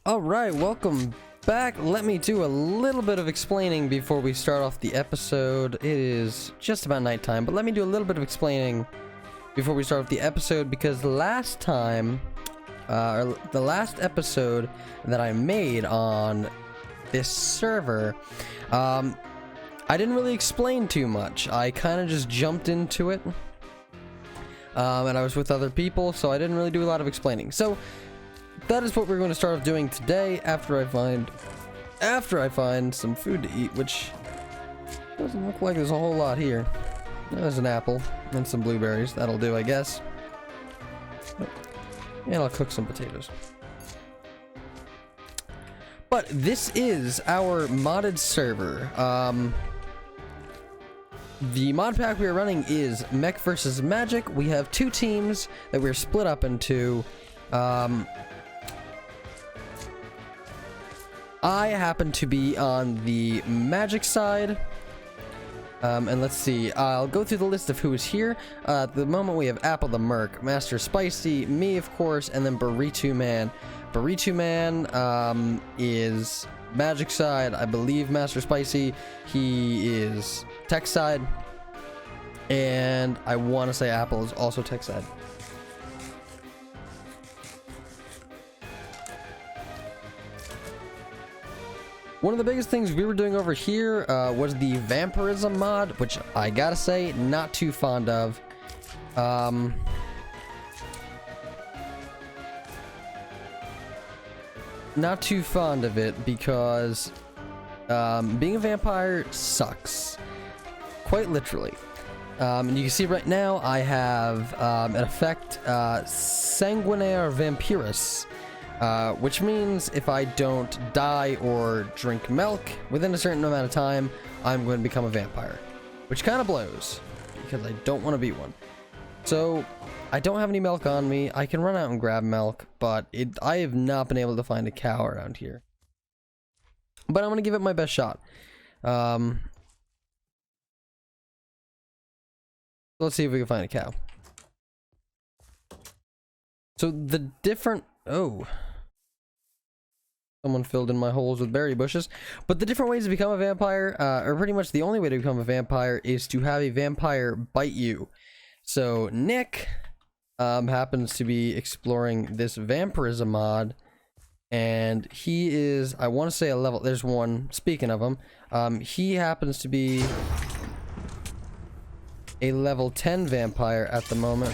Alright, welcome back. Let me do a little bit of explaining before we start off the episode. It is just about nighttime, but let me do a little bit of explaining before we start off the episode, because last time, the last episode that I made on this server, I didn't really explain too much. I kind of just jumped into it, and I was with other people, so I didn't really do a lot of explaining. So that is what we're going to start off doing today after I find some food to eat, which doesn't look like there's a whole lot here. There's an apple and some blueberries. That'll do, I guess. And I'll cook some potatoes. But this is our modded server. The mod pack we are running is Mech versus Magic. We have two teams that we're split up into. I happen to be on the magic side, and let's see, I'll go through the list of who is here. At the moment we have Apple the Merc, Master Spicy, me of course, and then Burrito Man. Burrito Man is magic side, I believe Master Spicy, he is tech side, and I want to say Apple is also tech side. One of the biggest things we were doing over here was the vampirism mod, which I gotta say, not too fond of. Not too fond of it because being a vampire sucks. Quite literally. And you can see right now I have an effect, Sanguinaire Vampirus. Which means if I don't die or drink milk within a certain amount of time, I'm going to become a vampire. Which kind of blows, because I don't want to be one. So, I don't have any milk on me. I can run out and grab milk, but I have not been able to find a cow around here. But I'm going to give it my best shot. Let's see if we can find a cow. So, the different... Oh... Someone filled in my holes with berry bushes. But the different ways to become a vampire, or pretty much the only way to become a vampire, is to have a vampire bite you. So Nick happens to be exploring this vampirism mod, and he is, I want to say, a level, there's one, speaking of him, he happens to be a level 10 vampire at the moment.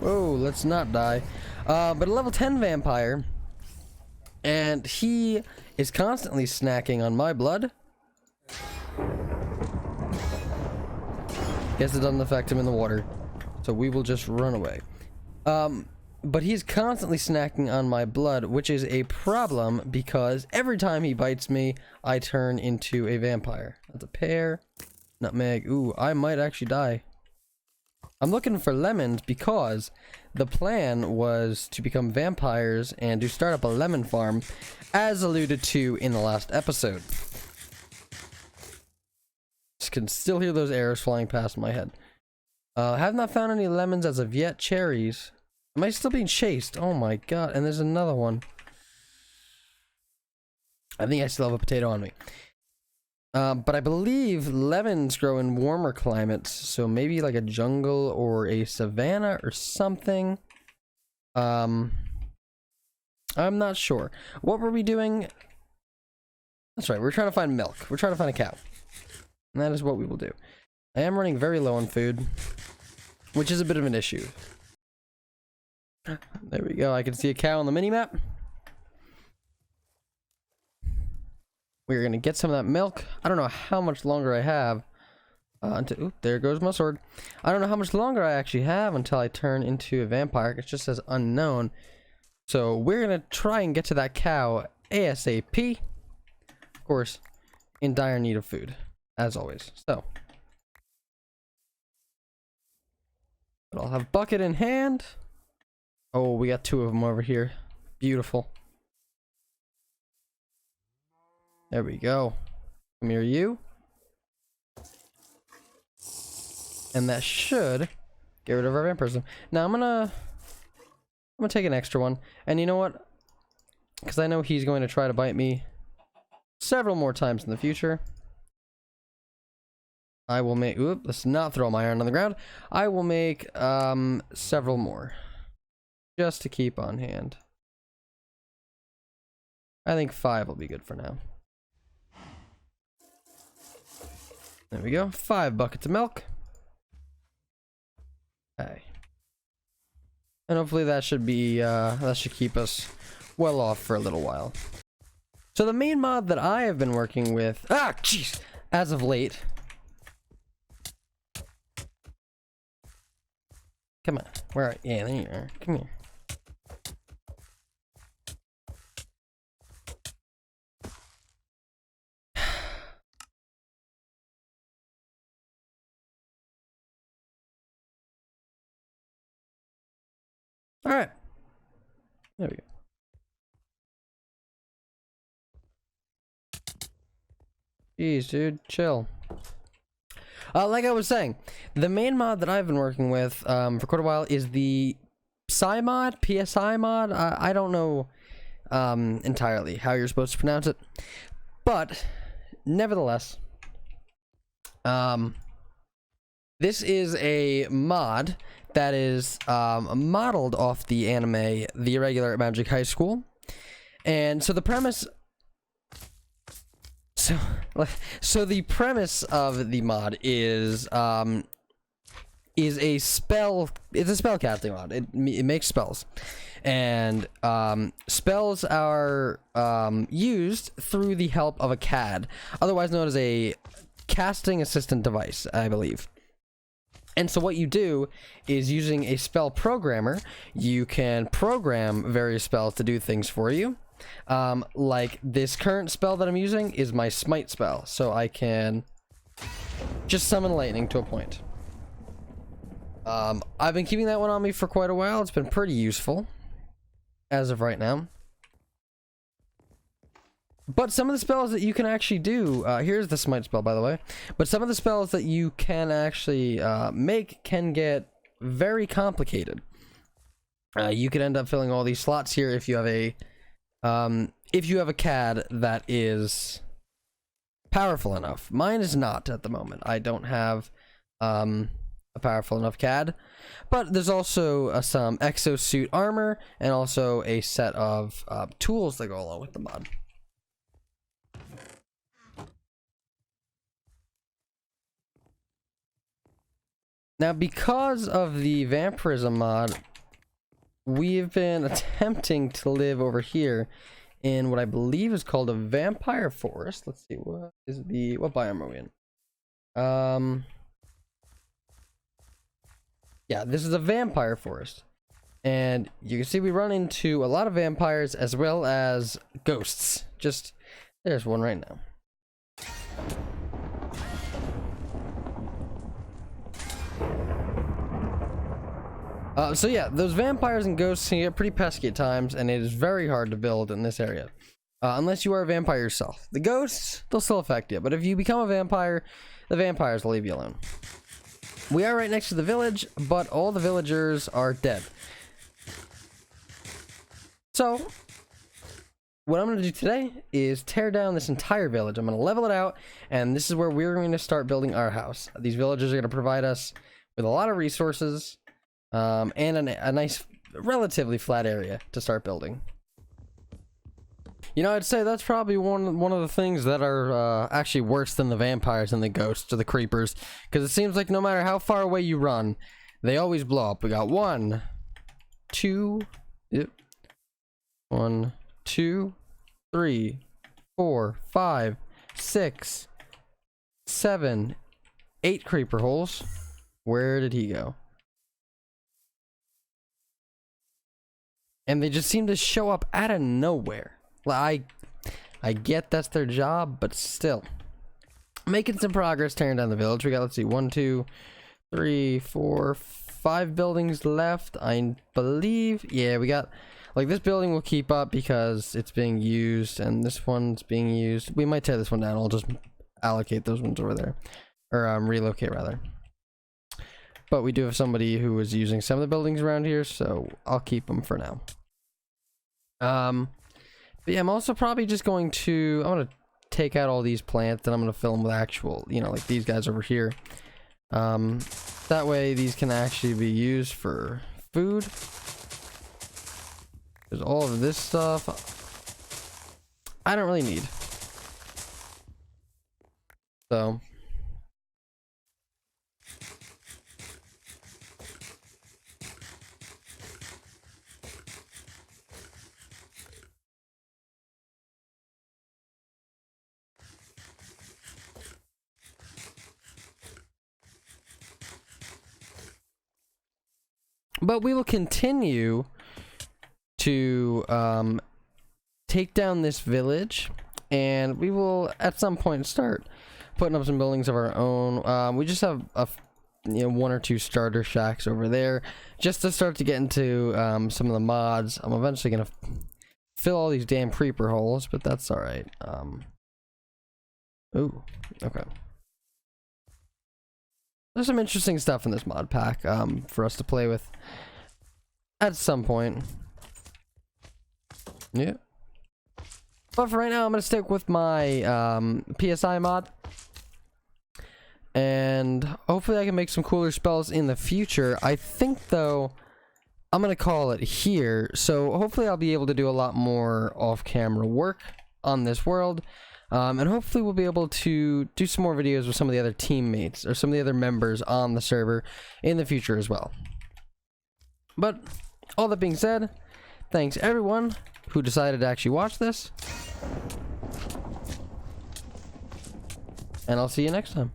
Whoa, let's not die. But a level 10 vampire, and he is constantly snacking on my blood. Guess it doesn't affect him in the water, so we will just run away. But he's constantly snacking on my blood, which is a problem because every time he bites me, I turn into a vampire. That's a pear, nutmeg. Ooh, I might actually die. I'm looking for lemons because the plan was to become vampires and to start up a lemon farm, as alluded to in the last episode. Just can still hear those arrows flying past my head. Have not found any lemons as of yet. Cherries. Am I still being chased? Oh my god, and there's another one. I think I still have a potato on me. But I believe lemons grow in warmer climates, so maybe like a jungle or a savanna or something. I'm not sure. What were we doing? That's right, we're trying to find milk. We're trying to find a cow. And that is what we will do. I am running very low on food, which is a bit of an issue. There we go, I can see a cow on the mini-map. We're gonna get some of that milk. I don't know how much longer I have until, oop, there goes my sword. I don't know how much longer I actually have until I turn into a vampire. It just says unknown. So we're gonna try and get to that cow ASAP. Of course, in dire need of food, as always. So I'll have bucket in hand. Oh, we got two of them over here. Beautiful. There we go. Come here, you. And that should get rid of our vampirism. Now I'm gonna gonna take an extra one. And you know what? Because I know he's going to try to bite me several more times in the future. I will make, oop, let's not throw my iron on the ground. I will make several more just to keep on hand. I think 5 will be good for now. There we go, 5 buckets of milk. Okay. And hopefully that should be, that should keep us well off for a little while. So the main mod that I have been working with, jeez, as of late. Come on, where are you? Yeah, there you are. Come here. All right. There we go. Jeez, dude, chill. Like I was saying, the main mod that I've been working with for quite a while is the Sai Mod, PSI mod. I don't know entirely how you're supposed to pronounce it, but nevertheless, this is a mod that is modeled off the anime The Irregular Magic High School. And so the premise so the premise of the mod is a spell. It's a spell casting mod. It makes spells, and spells are used through the help of a CAD, otherwise known as a casting assistant device, I believe. And so what you do is, using a spell programmer, you can program various spells to do things for you. Like this current spell that I'm using is my smite spell, so I can just summon lightning to a point. I've been keeping that one on me for quite a while. It's been pretty useful as of right now. But some of the spells that you can actually do, here's the smite spell, by the way, but some of the spells that you can actually make can get very complicated. You could end up filling all these slots here if you have a CAD that is powerful enough. Mine is not at the moment. I don't have a powerful enough CAD, but there's also some exosuit armor and also a set of tools that go along with the mod. Now, because of the vampirism mod, we've been attempting to live over here in what I believe is called a vampire forest. Let's see, what biome are we in? Yeah, this is a vampire forest. And you can see we run into a lot of vampires as well as ghosts. There's one right now. So yeah, those vampires and ghosts can get pretty pesky at times, and it is very hard to build in this area. Unless you are a vampire yourself. The ghosts, they'll still affect you, but if you become a vampire, the vampires will leave you alone. We are right next to the village, but all the villagers are dead. So, what I'm going to do today is tear down this entire village. I'm going to level it out, and this is where we're going to start building our house. These villagers are going to provide us with a lot of resources, and a nice, relatively flat area to start building. You know, I'd say that's probably one of the things that are actually worse than the vampires and the ghosts or the creepers, because it seems like no matter how far away you run, they always blow up. We got 1, 2, 3, 4, 5, 6, 7, 8 creeper holes. Where did he go? And they just seem to show up out of nowhere. I get that's their job, but still. Making some progress tearing down the village. We got, let's see, 1, 2, 3, 4, 5 buildings left, I believe. Yeah, we got, like, this building will keep up because it's being used, and this one's being used. We might tear this one down. I'll just allocate those ones over there. Or relocate, rather. but we do have somebody who is using some of the buildings around here, so I'll keep them for now. But yeah, I'm also probably just going to, I'm going to take out all these plants and I'm going to fill them with actual, you know, like these guys over here. That way these can actually be used for food. There's all of this stuff I don't really need. So but we will continue to take down this village, and we will at some point start putting up some buildings of our own. We just have you know, 1 or 2 starter shacks over there just to start to get into some of the mods. I'm eventually gonna fill all these damn creeper holes, but that's all right. Ooh, okay. There's some interesting stuff in this mod pack for us to play with at some point. Yeah. But for right now, I'm going to stick with my PSI mod. And hopefully I can make some cooler spells in the future. I think, though, I'm going to call it here. So hopefully I'll be able to do a lot more off-camera work on this world. And hopefully we'll be able to do some more videos with some of the other teammates or some of the other members on the server in the future as well. But all that being said, thanks everyone who decided to actually watch this. And I'll see you next time.